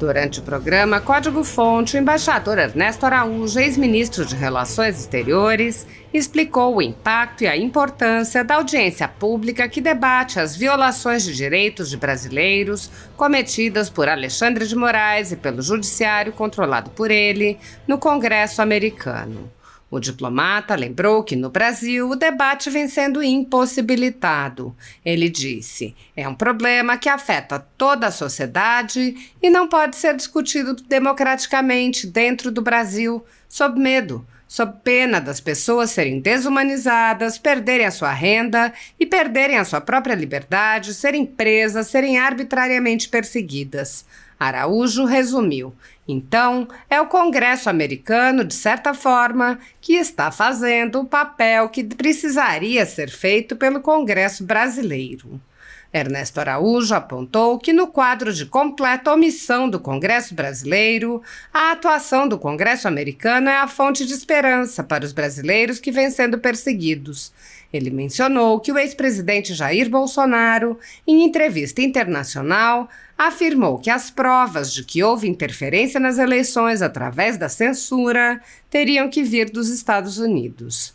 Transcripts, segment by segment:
Durante o programa Código Fonte, o embaixador Ernesto Araújo, ex-ministro de Relações Exteriores, explicou o impacto e a importância da audiência pública que debate as violações de direitos de brasileiros cometidas por Alexandre de Moraes e pelo judiciário controlado por ele no Congresso americano. O diplomata lembrou que, no Brasil, o debate vem sendo impossibilitado. Ele disse: é um problema que afeta toda a sociedade e não pode ser discutido democraticamente dentro do Brasil, sob medo, sob pena das pessoas serem desumanizadas, perderem a sua renda e perderem a sua própria liberdade, serem presas, serem arbitrariamente perseguidas. Araújo resumiu: então, é o Congresso americano, de certa forma, que está fazendo o papel que precisaria ser feito pelo Congresso brasileiro. Ernesto Araújo apontou que, no quadro de completa omissão do Congresso brasileiro, a atuação do Congresso americano é a fonte de esperança para os brasileiros que vêm sendo perseguidos. Ele mencionou que o ex-presidente Jair Bolsonaro, em entrevista internacional, afirmou que as provas de que houve interferência nas eleições através da censura teriam que vir dos Estados Unidos.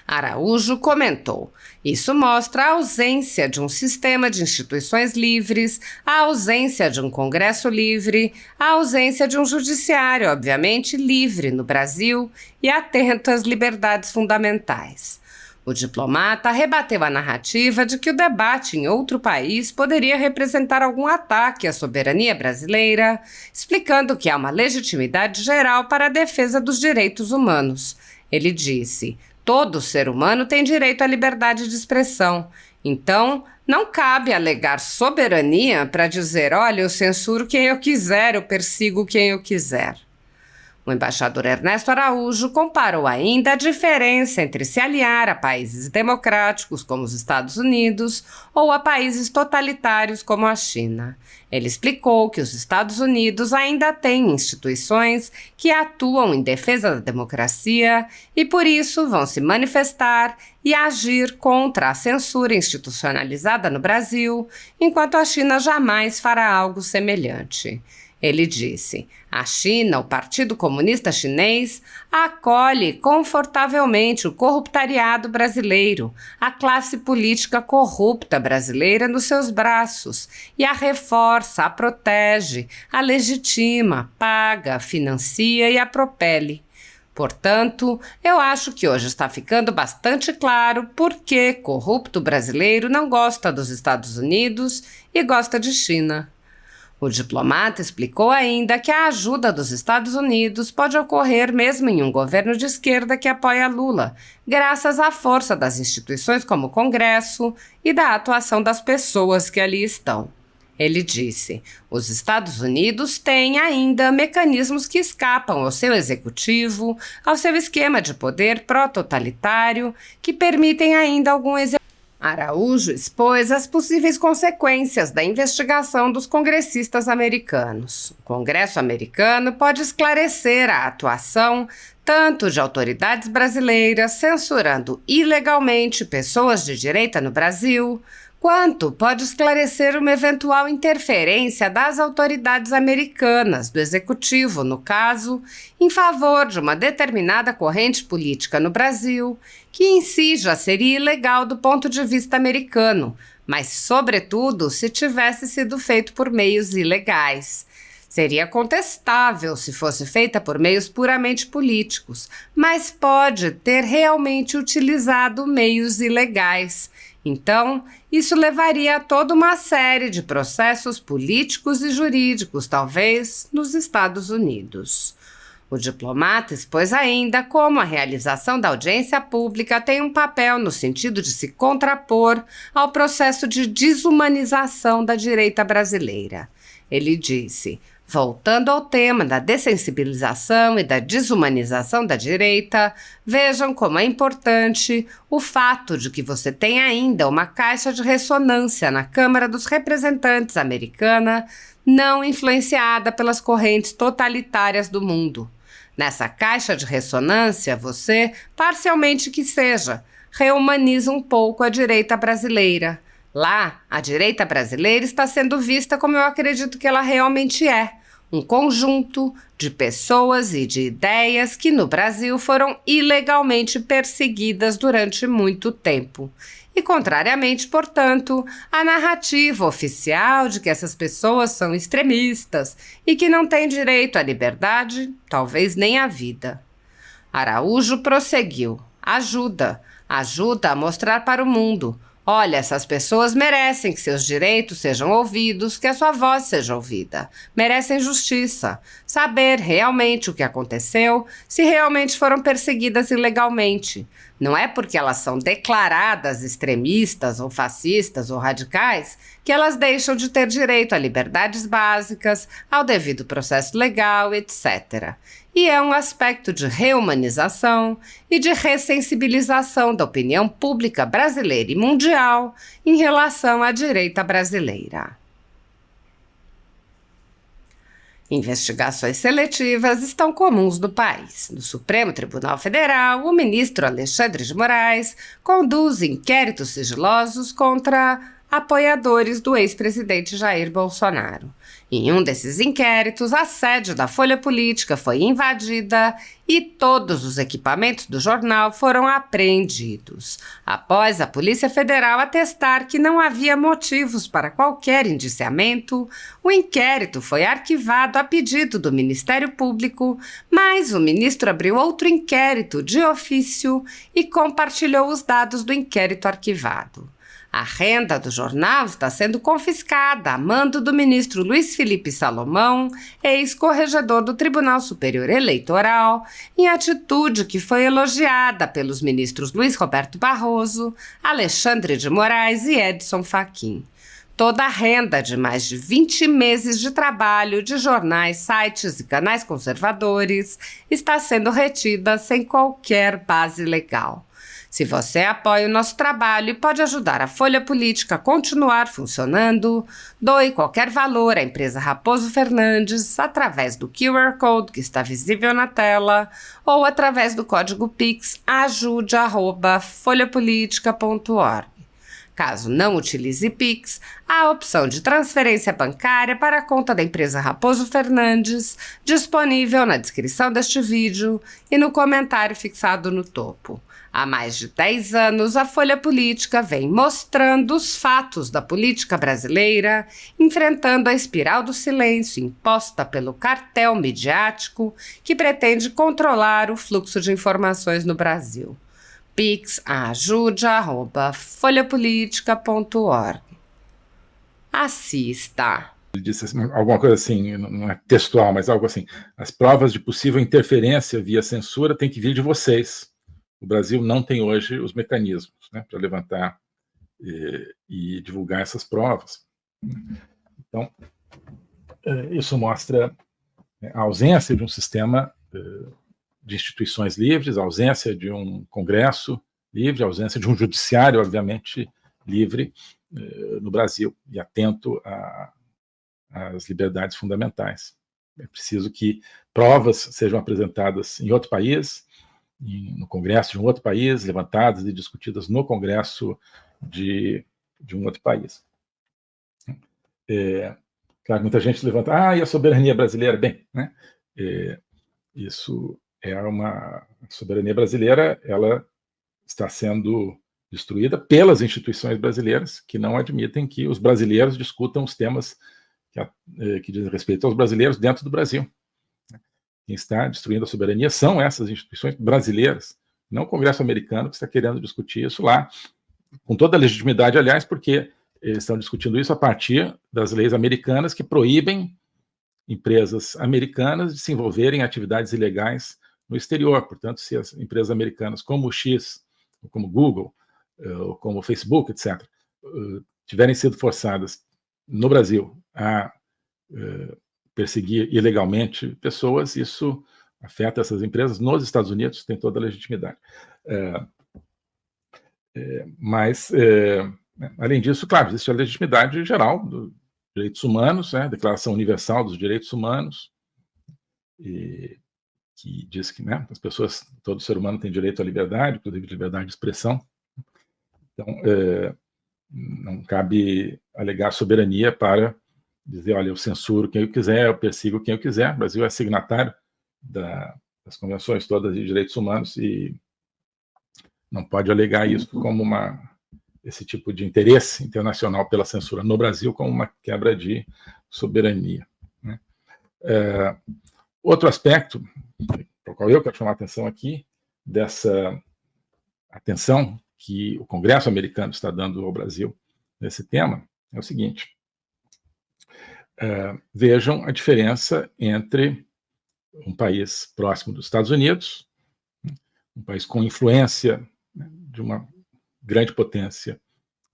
Araújo comentou: isso mostra a ausência de um sistema de instituições livres, a ausência de um Congresso livre, a ausência de um judiciário, obviamente, livre no Brasil e atento às liberdades fundamentais. O diplomata rebateu a narrativa de que o debate em outro país poderia representar algum ataque à soberania brasileira, explicando que há uma legitimidade geral para a defesa dos direitos humanos. Ele disse: todo ser humano tem direito à liberdade de expressão. Então, não cabe alegar soberania para dizer: olha, eu censuro quem eu quiser, eu persigo quem eu quiser. O embaixador Ernesto Araújo comparou ainda a diferença entre se aliar a países democráticos como os Estados Unidos ou a países totalitários como a China. Ele explicou que os Estados Unidos ainda têm instituições que atuam em defesa da democracia e, por isso, vão se manifestar e agir contra a censura institucionalizada no Brasil, enquanto a China jamais fará algo semelhante. Ele disse: a China, o Partido Comunista Chinês, acolhe confortavelmente o corruptariado brasileiro, a classe política corrupta brasileira nos seus braços, e a reforça, a protege, a legitima, paga, financia e a propele. Portanto, eu acho que hoje está ficando bastante claro por que corrupto brasileiro não gosta dos Estados Unidos e gosta de China. O diplomata explicou ainda que a ajuda dos Estados Unidos pode ocorrer mesmo em um governo de esquerda que apoia Lula, graças à força das instituições como o Congresso e da atuação das pessoas que ali estão. Ele disse: os Estados Unidos têm ainda mecanismos que escapam ao seu executivo, ao seu esquema de poder pró-totalitário, que permitem ainda algum exercício. Araújo expôs as possíveis consequências da investigação dos congressistas americanos. O Congresso americano pode esclarecer a atuação tanto de autoridades brasileiras censurando ilegalmente pessoas de direita no Brasil, quanto pode esclarecer uma eventual interferência das autoridades americanas, do executivo, no caso, em favor de uma determinada corrente política no Brasil, que em si já seria ilegal do ponto de vista americano, mas, sobretudo, se tivesse sido feito por meios ilegais. Seria contestável se fosse feita por meios puramente políticos, mas pode ter realmente utilizado meios ilegais. Então, isso levaria a toda uma série de processos políticos e jurídicos, talvez, nos Estados Unidos. O diplomata expôs ainda como a realização da audiência pública tem um papel no sentido de se contrapor ao processo de desumanização da direita brasileira. Ele disse: voltando ao tema da dessensibilização e da desumanização da direita, vejam como é importante o fato de que você tem ainda uma caixa de ressonância na Câmara dos Representantes americana, não influenciada pelas correntes totalitárias do mundo. Nessa caixa de ressonância, você, parcialmente que seja, reumaniza um pouco a direita brasileira. Lá, a direita brasileira está sendo vista como eu acredito que ela realmente é, um conjunto de pessoas e de ideias que no Brasil foram ilegalmente perseguidas durante muito tempo. E, contrariamente, portanto, à narrativa oficial de que essas pessoas são extremistas e que não têm direito à liberdade, talvez nem à vida. Araújo prosseguiu. Ajuda a mostrar para o mundo. Olha, essas pessoas merecem que seus direitos sejam ouvidos, que a sua voz seja ouvida. Merecem justiça, saber realmente o que aconteceu, se realmente foram perseguidas ilegalmente. Não é porque elas são declaradas extremistas ou fascistas ou radicais que elas deixam de ter direito a liberdades básicas, ao devido processo legal, etc. E é um aspecto de reumanização e de ressensibilização da opinião pública brasileira e mundial em relação à direita brasileira. Investigações seletivas estão comuns no país. No Supremo Tribunal Federal, o ministro Alexandre de Moraes conduz inquéritos sigilosos contra apoiadores do ex-presidente Jair Bolsonaro. Em um desses inquéritos, a sede da Folha Política foi invadida e todos os equipamentos do jornal foram apreendidos, após a Polícia Federal atestar que não havia motivos para qualquer indiciamento. O inquérito foi arquivado a pedido do Ministério Público, mas o ministro abriu outro inquérito de ofício e compartilhou os dados do inquérito arquivado. A renda do jornal está sendo confiscada a mando do ministro Luiz Felipe Salomão, ex-corregedor do Tribunal Superior Eleitoral, em atitude que foi elogiada pelos ministros Luiz Roberto Barroso, Alexandre de Moraes e Edson Fachin. Toda a renda de mais de 20 meses de trabalho de jornais, sites e canais conservadores está sendo retida sem qualquer base legal. Se você apoia o nosso trabalho e pode ajudar a Folha Política a continuar funcionando, doe qualquer valor à empresa Raposo Fernandes através do QR Code que está visível na tela ou através do código Pix ajude@folhapolitica.org. Caso não utilize Pix, há a opção de transferência bancária para a conta da empresa Raposo Fernandes, disponível na descrição deste vídeo e no comentário fixado no topo. Há mais de 10 anos, a Folha Política vem mostrando os fatos da política brasileira, enfrentando a espiral do silêncio imposta pelo cartel midiático que pretende controlar o fluxo de informações no Brasil. Pix ajude@folhapolitica.org. Assista. Ele disse assim, alguma coisa assim, não é textual, mas algo assim. As provas de possível interferência via censura têm que vir de vocês. O Brasil não tem hoje os mecanismos, né, para levantar e divulgar essas provas. Então, isso mostra a ausência de um sistema de instituições livres, a ausência de um Congresso livre, a ausência de um judiciário, obviamente, livre no Brasil e atento às liberdades fundamentais. É preciso que provas sejam apresentadas em outro país, no Congresso de um outro país, levantadas e discutidas no Congresso de um outro país. Claro, muita gente levanta, e a soberania brasileira? Bem, né? Isso é a soberania brasileira, ela está sendo destruída pelas instituições brasileiras, que não admitem que os brasileiros discutam os temas que dizem respeito aos brasileiros dentro do Brasil. Quem está destruindo a soberania são essas instituições brasileiras, não o Congresso americano que está querendo discutir isso lá, com toda a legitimidade, aliás, porque eles estão discutindo isso a partir das leis americanas que proíbem empresas americanas de se envolverem em atividades ilegais no exterior. Portanto, se as empresas americanas como o X, como o Google, ou como o Facebook, etc., tiverem sido forçadas no Brasil a perseguir ilegalmente pessoas, isso afeta essas empresas nos Estados Unidos, tem toda a legitimidade. Mas, além disso, claro, existe a legitimidade geral dos direitos humanos, né, a Declaração Universal dos Direitos Humanos, que diz que, né, as pessoas, todo ser humano tem direito à liberdade, inclusive liberdade de expressão. Então, não cabe alegar soberania para dizer, olha, eu censuro quem eu quiser, eu persigo quem eu quiser. O Brasil é signatário das convenções todas de direitos humanos e não pode alegar isso como esse tipo de interesse internacional pela censura no Brasil como uma quebra de soberania, né? Outro aspecto, para o qual eu quero chamar a atenção aqui, dessa atenção que o Congresso americano está dando ao Brasil nesse tema, é o seguinte: vejam a diferença entre um país próximo dos Estados Unidos, um país com influência, né, de uma grande potência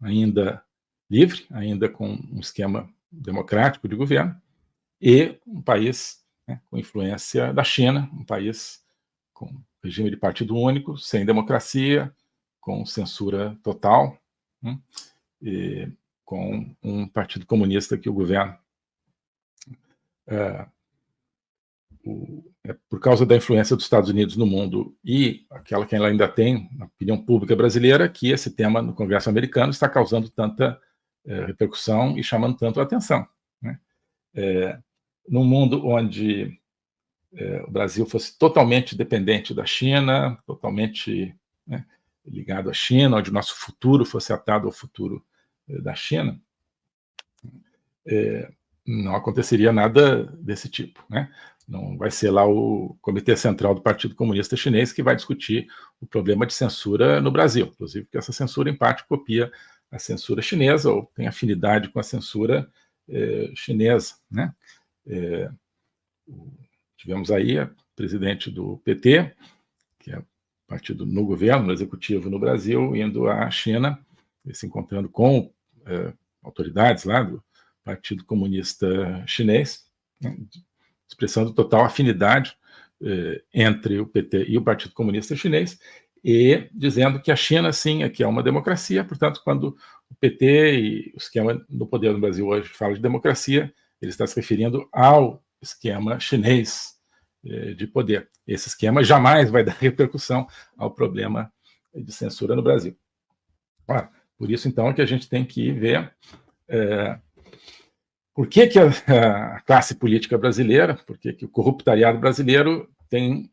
ainda livre, ainda com um esquema democrático de governo, e um país, né, com influência da China, um país com regime de partido único, sem democracia, com censura total, né, e com um partido comunista que o governa. Por causa da influência dos Estados Unidos no mundo e aquela que ela ainda tem na opinião pública brasileira, que esse tema no Congresso americano está causando tanta repercussão e chamando tanto a atenção, né? Num mundo onde o Brasil fosse totalmente dependente da China, totalmente, né, ligado à China, onde o nosso futuro fosse atado ao futuro da China, não aconteceria nada desse tipo, né? Não vai ser lá o Comitê Central do Partido Comunista Chinês que vai discutir o problema de censura no Brasil, inclusive porque essa censura, em parte, copia a censura chinesa ou tem afinidade com a censura chinesa, né? Tivemos aí a presidente do PT, que é partido no governo, no executivo no Brasil, indo à China, se encontrando com autoridades lá do Partido Comunista Chinês, né, expressando total afinidade entre o PT e o Partido Comunista Chinês, e dizendo que a China, sim, é uma democracia. Portanto, quando o PT e o esquema no poder no Brasil hoje fala de democracia, ele está se referindo ao esquema chinês de poder. Esse esquema jamais vai dar repercussão ao problema de censura no Brasil. Por isso, então, que a gente tem que ver por que a classe política brasileira, por que o corruptariado brasileiro tem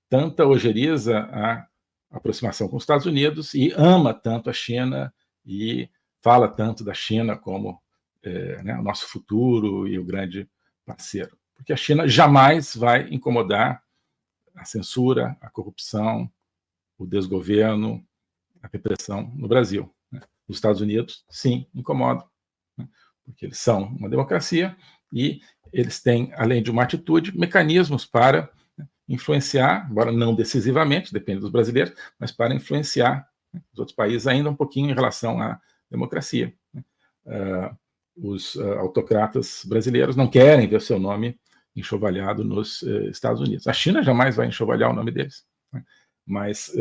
tanta ojeriza à aproximação com os Estados Unidos e ama tanto a China e fala tanto da China como o nosso futuro e o grande parceiro. Porque a China jamais vai incomodar a censura, a corrupção, o desgoverno, a repressão no Brasil, né? Os Estados Unidos, sim, incomodam, né? Porque eles são uma democracia e eles têm, além de uma atitude, mecanismos para influenciar, embora não decisivamente, depende dos brasileiros, mas para influenciar, né, os outros países ainda um pouquinho em relação à democracia, né? Os autocratas brasileiros não querem ver seu nome enxovalhado nos Estados Unidos. A China jamais vai enxovalhar o nome deles, né? Mas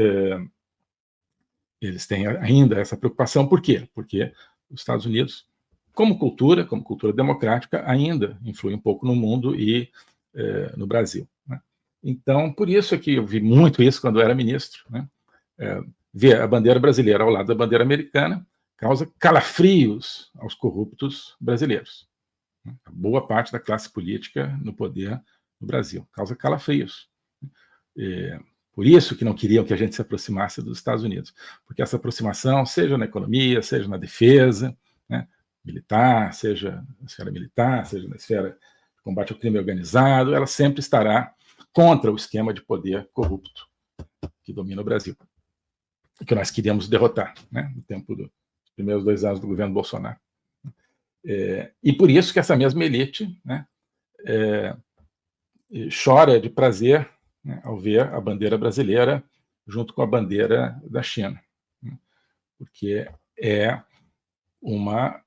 eles têm ainda essa preocupação. Por quê? Porque os Estados Unidos, como cultura democrática, ainda influi um pouco no mundo e no Brasil, né? Então, por isso é que eu vi muito isso quando eu era ministro, né? Ver a bandeira brasileira ao lado da bandeira americana causa calafrios aos corruptos brasileiros. A boa parte da classe política no poder no Brasil causa calafrios. Por isso que não queriam que a gente se aproximasse dos Estados Unidos, porque essa aproximação, seja na economia, seja na defesa, né, militar, seja na esfera militar, seja na esfera de combate ao crime organizado, ela sempre estará contra o esquema de poder corrupto que domina o Brasil, que nós queríamos derrotar, né, no tempo dos primeiros 2 anos do governo Bolsonaro. E por isso que essa mesma elite, né, chora de prazer, né, ao ver a bandeira brasileira junto com a bandeira da China, né, porque é uma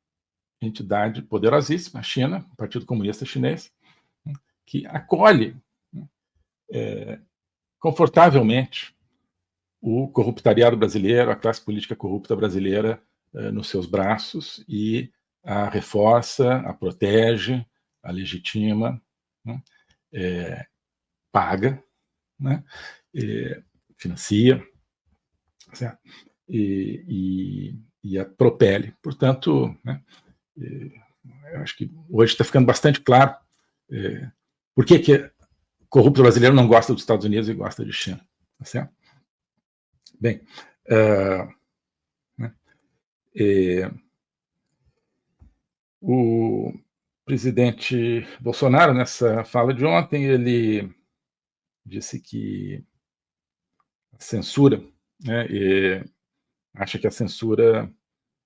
entidade poderosíssima, a China, o Partido Comunista Chinês, né, que acolhe, né, confortavelmente o corruptariado brasileiro, a classe política corrupta brasileira nos seus braços e a reforça, a protege, a legitima, né, paga, né, financia, certo? E a propele. Portanto, né, acho que hoje está ficando bastante claro por que corrupto brasileiro não gosta dos Estados Unidos e gosta de China. Tá certo? Bem, o presidente Bolsonaro, nessa fala de ontem, ele disse que a censura, né, acha que a censura,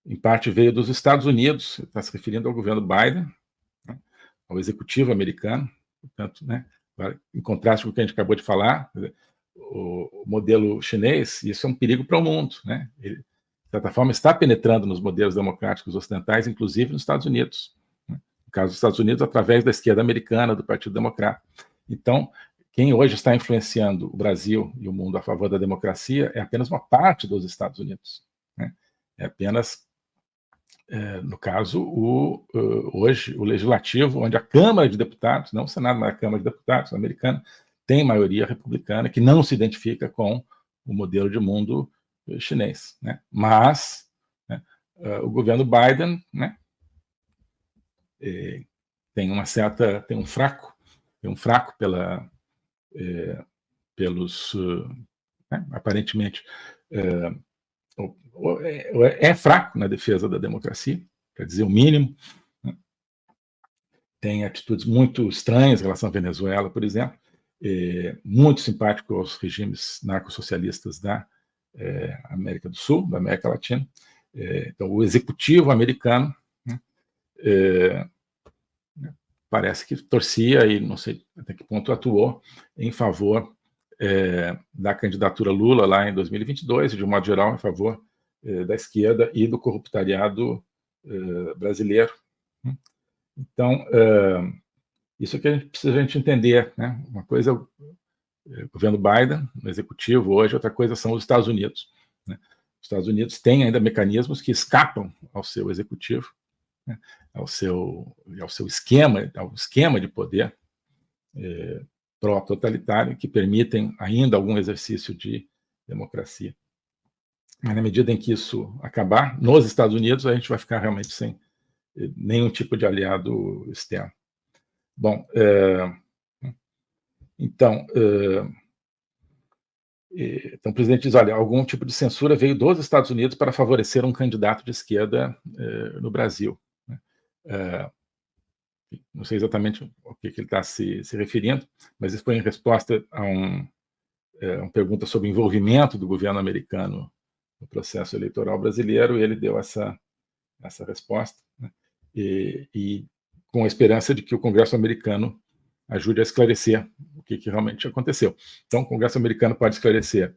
em parte, veio dos Estados Unidos, está se referindo ao governo Biden, né, ao executivo americano, portanto, né, em contraste com o que a gente acabou de falar, o modelo chinês, isso é um perigo para o mundo, né? Ele, de certa forma, está penetrando nos modelos democráticos ocidentais, inclusive nos Estados Unidos. Né? No caso dos Estados Unidos, através da esquerda americana, do Partido Democrata. Então, quem hoje está influenciando o Brasil e o mundo a favor da democracia é apenas uma parte dos Estados Unidos. Né? É apenas, no caso, hoje, o Legislativo, onde a Câmara de Deputados, não o Senado, mas a Câmara de Deputados americana, tem maioria republicana que não se identifica com o modelo de mundo chinês. Né? Mas, né, o governo Biden, né, tem um fraco pelos, né, aparentemente, é fraco na defesa da democracia, quer dizer, o mínimo. Né? Tem atitudes muito estranhas em relação à Venezuela, por exemplo, muito simpático aos regimes narcossocialistas da América do Sul, da América Latina. Então, o executivo americano, né, parece que torcia, e não sei até que ponto atuou, em favor da candidatura Lula lá em 2022, e de um modo geral em favor da esquerda e do corruptariado brasileiro. Então, isso que a gente precisa entender, né? Uma coisa é o governo Biden, no executivo hoje, outra coisa são os Estados Unidos. Né? Os Estados Unidos têm ainda mecanismos que escapam ao seu executivo, né? ao seu esquema de poder pró-totalitário, que permitem ainda algum exercício de democracia. Mas na medida em que isso acabar, nos Estados Unidos, a gente vai ficar realmente sem nenhum tipo de aliado externo. Bom, então, o presidente diz, olha, algum tipo de censura veio dos Estados Unidos para favorecer um candidato de esquerda no Brasil. Não sei exatamente o que ele está se referindo, mas isso foi em resposta a uma pergunta sobre o envolvimento do governo americano no processo eleitoral brasileiro, e ele deu essa resposta, né? E com a esperança de que o Congresso americano ajude a esclarecer o que realmente aconteceu. Então, o Congresso americano pode esclarecer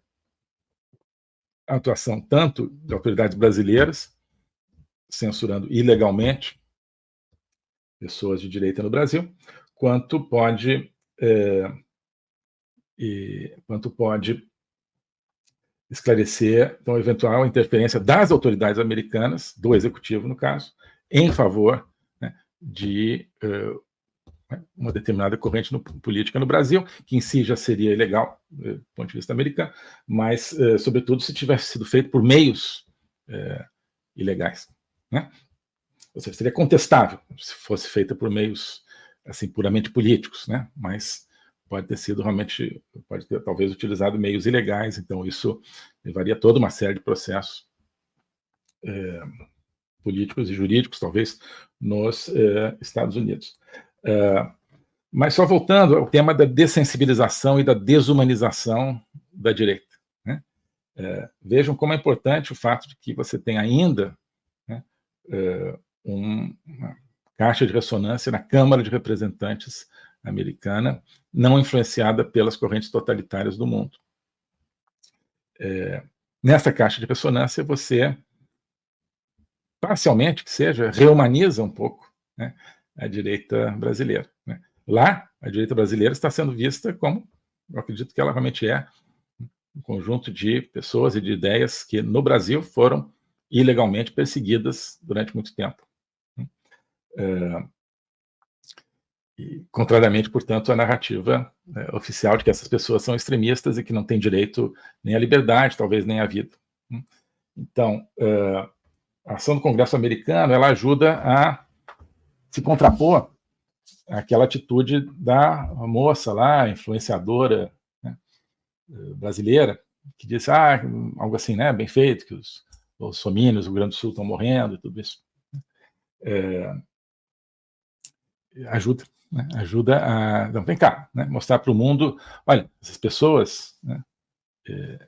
a atuação tanto de autoridades brasileiras, censurando ilegalmente pessoas de direita no Brasil, quanto pode esclarecer, então, eventual interferência das autoridades americanas, do executivo, no caso, em favor, né, de uma determinada corrente política no Brasil, que em si já seria ilegal, do ponto de vista americano, mas, sobretudo, se tivesse sido feito por meios ilegais. Né? Ou seja, seria contestável se fosse feita por meios assim, puramente políticos, né? Mas pode ter sido realmente, pode ter talvez utilizado meios ilegais, então isso levaria toda uma série de processos políticos e jurídicos, talvez, nos Estados Unidos. Mas só voltando ao tema da dessensibilização e da desumanização da direita. Né? Vejam como é importante o fato de que você tem ainda, né, uma caixa de ressonância na Câmara de Representantes americana, não influenciada pelas correntes totalitárias do mundo. Nessa caixa de ressonância, você, parcialmente que seja, reumaniza um pouco, né, a direita brasileira. Né? Lá, a direita brasileira está sendo vista como, eu acredito que ela realmente é, um conjunto de pessoas e de ideias que no Brasil foram ilegalmente perseguidas durante muito tempo. E, contrariamente, portanto, à narrativa oficial de que essas pessoas são extremistas e que não têm direito nem à liberdade, talvez nem à vida. Então, a ação do Congresso americano, ela ajuda a se contrapor àquela atitude da moça lá, influenciadora, né, brasileira, que disse, algo assim, né, bem feito, que os somínios do Rio Grande do Sul estão morrendo e tudo isso. Ajuda, né, ajuda a... Então, vem cá, né, mostrar para o mundo, olha, essas pessoas, né,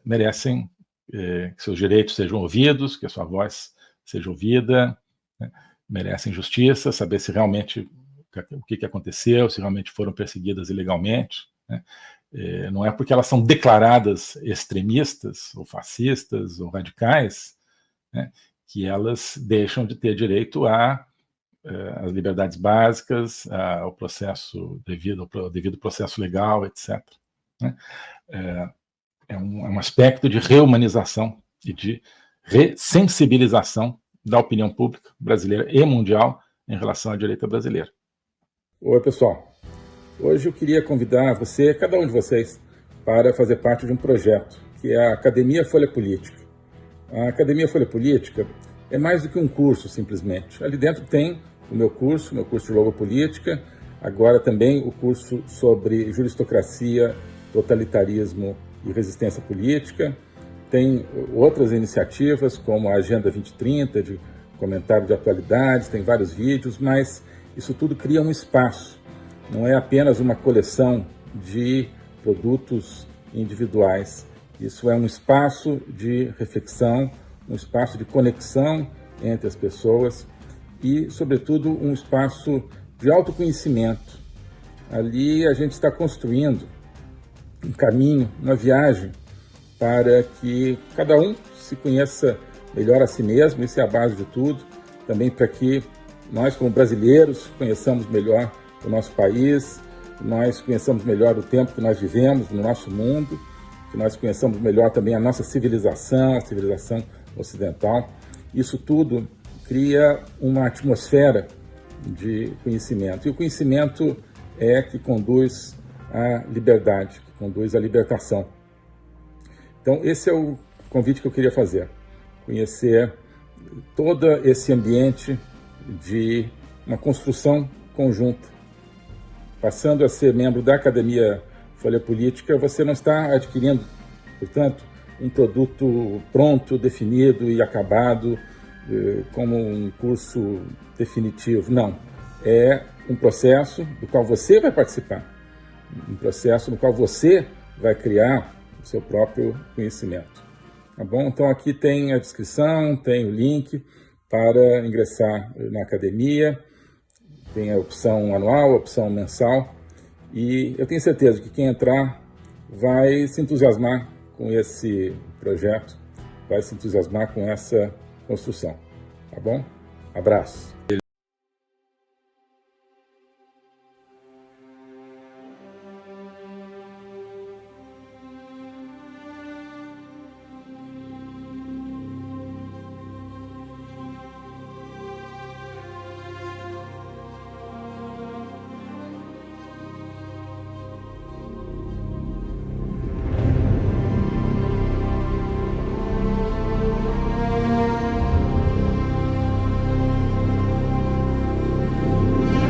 merecem que seus direitos sejam ouvidos, que a sua voz seja ouvida, né, merecem justiça, saber se realmente o que aconteceu, se realmente foram perseguidas ilegalmente, né? Não é porque elas são declaradas extremistas, ou fascistas, ou radicais, né, que elas deixam de ter direito às liberdades básicas, ao processo ao devido processo legal, etc. Né? É um aspecto de reumanização e de ressensibilização da opinião pública brasileira e mundial em relação à direita brasileira. Oi, pessoal. Hoje eu queria convidar você, cada um de vocês, para fazer parte de um projeto, que é a Academia Folha Política. A Academia Folha Política é mais do que um curso, simplesmente. Ali dentro tem o meu curso de Logopolítica, agora também o curso sobre juristocracia, totalitarismo e resistência política. Tem outras iniciativas, como a Agenda 2030, de comentário de atualidades, tem vários vídeos, mas isso tudo cria um espaço. Não é apenas uma coleção de produtos individuais. Isso é um espaço de reflexão, um espaço de conexão entre as pessoas e, sobretudo, um espaço de autoconhecimento. Ali a gente está construindo um caminho, uma viagem para que cada um se conheça melhor a si mesmo, isso é a base de tudo, também para que nós, como brasileiros, conheçamos melhor o nosso país, nós conheçamos melhor o tempo que nós vivemos no nosso mundo, que nós conheçamos melhor também a nossa civilização, a civilização ocidental. Isso tudo cria uma atmosfera de conhecimento. E o conhecimento é que conduz à liberdade, que conduz à libertação. Então, esse é o convite que eu queria fazer. Conhecer todo esse ambiente de uma construção conjunta. Passando a ser membro da Academia Folha Política, você não está adquirindo, portanto, um produto pronto, definido e acabado, como um curso definitivo. Não. É um processo do qual você vai participar, um processo no qual você vai criar o seu próprio conhecimento. Tá bom? Então aqui tem a descrição, tem o link para ingressar na academia, tem a opção anual, a opção mensal, e eu tenho certeza que quem entrar vai se entusiasmar com esse projeto, vai se entusiasmar com essa construção. Tá bom? Abraço.